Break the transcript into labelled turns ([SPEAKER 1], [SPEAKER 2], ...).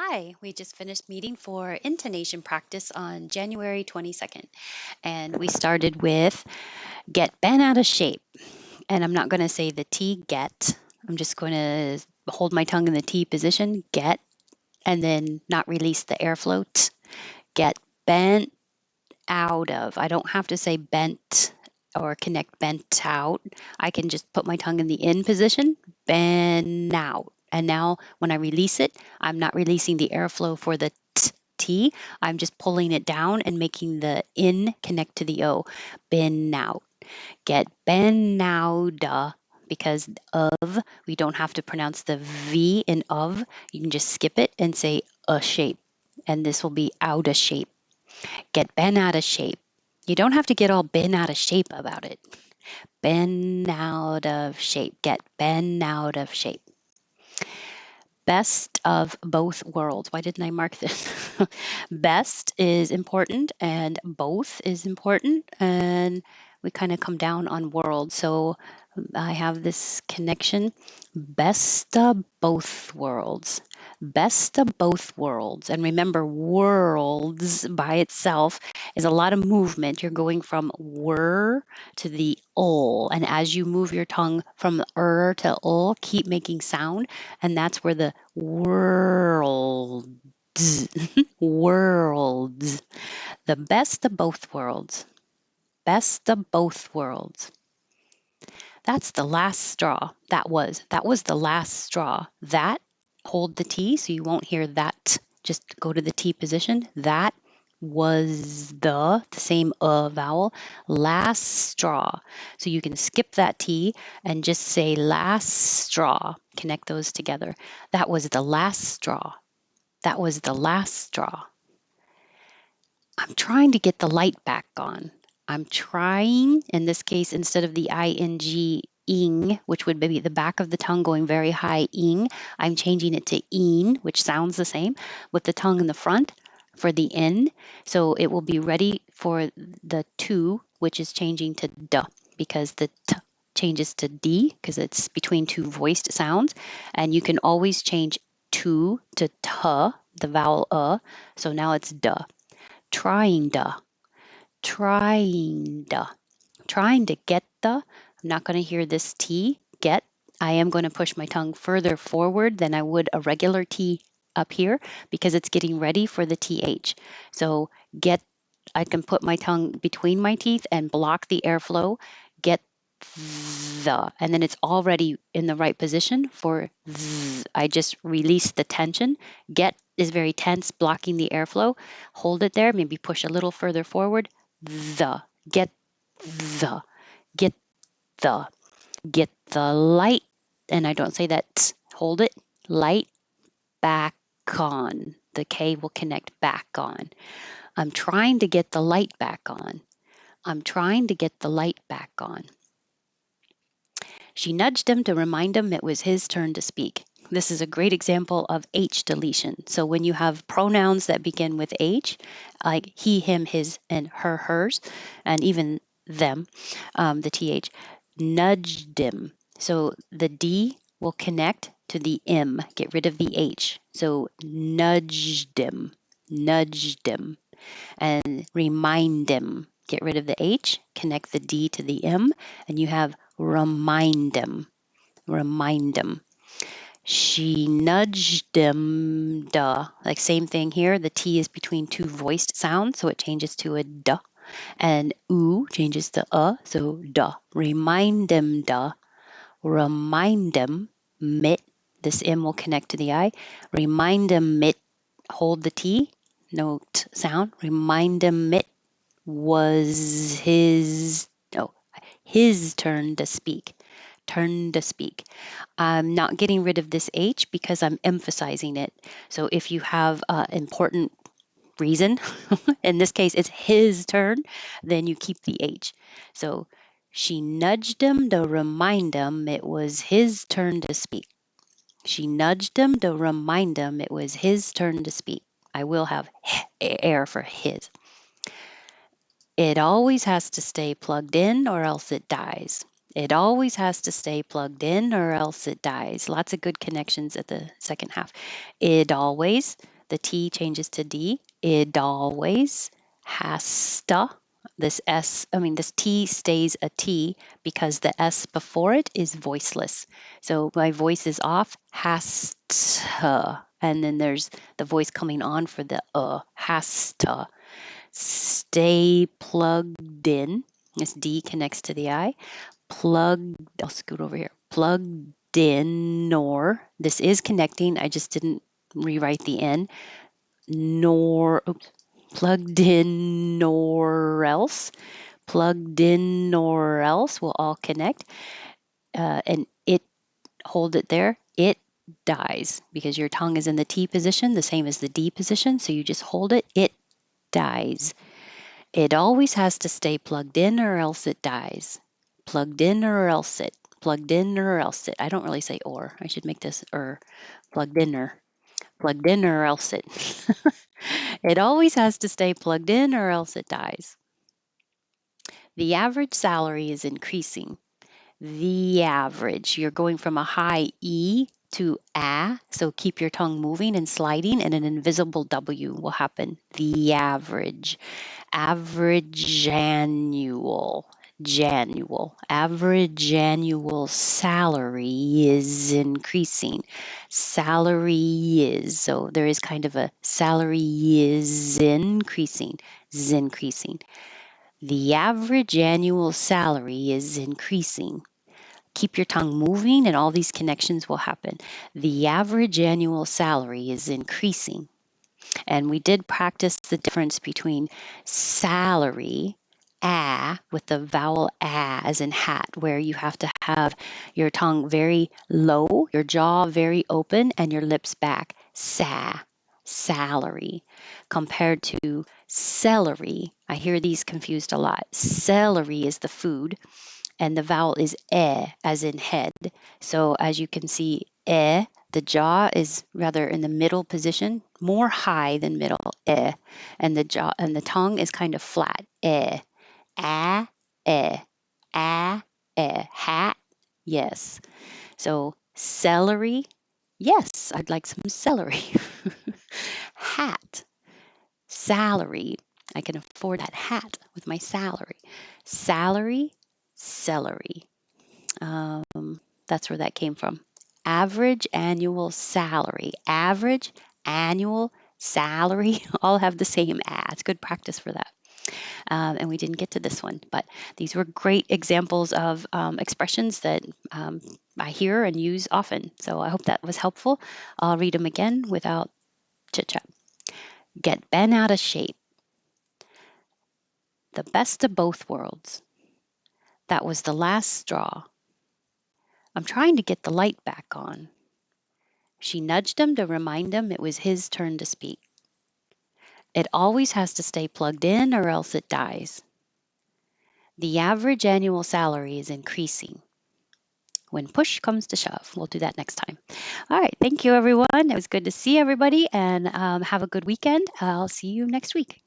[SPEAKER 1] Hi, we just finished meeting for intonation practice on January 22nd, and we started with get bent out of shape. And I'm not going to say the T get, I'm just going to hold my tongue in the T position, get, and then not release the airflow. Get bent out of. I don't have to say bent or connect bent out. I can just put my tongue in the in position, bend out. And now when I release it, I'm not releasing the airflow for the T. I'm just pulling it down and making the in connect to the O. Bend out. Get bend out. Because of, we don't have to pronounce the V in of. You can just skip it and say a shape. And this will be out of shape. Get bent out of shape. You don't have to get all bent out of shape about it. Bent out of shape. Get bent out of shape. Best of both worlds. Why didn't I mark this? Best is important and both is important. And we kind of come down on world. So I have this connection. Best of both worlds. Best of both worlds. And remember, worlds by itself is a lot of movement. You're going from were to the ul. And as you move your tongue from to ul, keep making sound. And that's where the worlds, worlds, the best of both worlds. Best of both worlds. That's the last straw. That was the last straw. That, hold the T so you won't hear that. Just go to the T position. That was the same vowel, last straw. So you can skip that T and just say last straw. Connect those together. That was the last straw. That was the last straw. I'm trying to get the light back on. I'm trying, in this case, instead of the ing, which would be the back of the tongue going very high, ing, I'm changing it to een, which sounds the same, with the tongue in the front for the n. So it will be ready for the to, which is changing to duh, because the t changes to d, because it's between two voiced sounds. And you can always change to tuh, the vowel so now it's duh. Trying to, trying to, trying to get the. I'm not going to hear this T, get. I am going to push my tongue further forward than I would a regular T up here because it's getting ready for the TH. So get, I can put my tongue between my teeth and block the airflow, get and then it's already in the right position for I just release the tension. Get is very tense, blocking the airflow. Hold it there, maybe push a little further forward. Get the, get the, get the light. And I don't say that, hold it, light back on. The K will connect back on. I'm trying to get the light back on. I'm trying to get the light back on. She nudged him to remind him it was his turn to speak. This is a great example of H-deletion. So when you have pronouns that begin with H, like he, him, his, and her, hers, and even them, the TH, nudged him. So the D will connect to the M, get rid of the H. So nudged him, nudged him, and remind him. Get rid of the H, connect the D to the M, and you have remind him, remind him. She nudged him, duh. Like same thing here. The T is between two voiced sounds, so it changes to a duh. And oo changes to so duh. Remind him, duh. Remind him, mit. This M will connect to the I. Remind him, mit. Hold the T, note sound. Remind him, mit was his turn to speak. Turn to speak. I'm not getting rid of this H because I'm emphasizing it. So if you have an important reason, in this case it's his turn, then you keep the H. So she nudged him to remind him it was his turn to speak. She nudged him to remind him it was his turn to speak. I will have air for his. It always has to stay plugged in or else it dies. It always has to stay plugged in or else it dies. Lots of good connections at the second half. It always, the T changes to D. It always has to. This T stays a T because the S before it is voiceless. So my voice is off, has to. And then there's the voice coming on for the has to. Stay plugged in. This D connects to the I. I'll scoot over here. Plugged in, nor. This is connecting. I just didn't rewrite the N. Plugged in, nor else. Plugged in, nor else will all connect. And it, hold it there. It dies because your tongue is in the T position, the same as the D position. So you just hold it. It dies. It always has to stay plugged in or else it dies. Plugged in or else it. Plugged in or else it. I don't really say or. I should make this or. Plugged in or. Plugged in or else it. It always has to stay plugged in or else it dies. The average salary is increasing. The average. You're going from a high E to A, so keep your tongue moving and sliding, and an invisible W will happen. The average. Average average annual salary is increasing. Salary is, so there is kind of a salary is increasing. The average annual salary is increasing. Keep your tongue moving and all these connections will happen. The average annual salary is increasing. And we did practice the difference between salary, with the vowel as in hat, where you have to have your tongue very low, your jaw very open, and your lips back. Salary, compared to celery. I hear these confused a lot. Celery is the food, and the vowel is as in head. So as you can see, the jaw is rather in the middle position, more high than middle, and the jaw and the tongue is kind of flat, ah, eh, ah, hat, yes. So celery, yes, I'd like some celery. Hat, salary, I can afford that hat with my salary. Salary, celery. That's where that came from. Average annual salary. Average annual salary all have the same It's good practice for that. And we didn't get to this one, but these were great examples of expressions that I hear and use often. So I hope that was helpful. I'll read them again without chit chat. Get bent out of shape. The best of both worlds. That was the last straw. I'm trying to get the light back on. She nudged him to remind him it was his turn to speak. It always has to stay plugged in or else it dies. The average annual salary is increasing. When push comes to shove. We'll do that next time. All right. Thank you, everyone. It was good to see everybody and have a good weekend. I'll see you next week.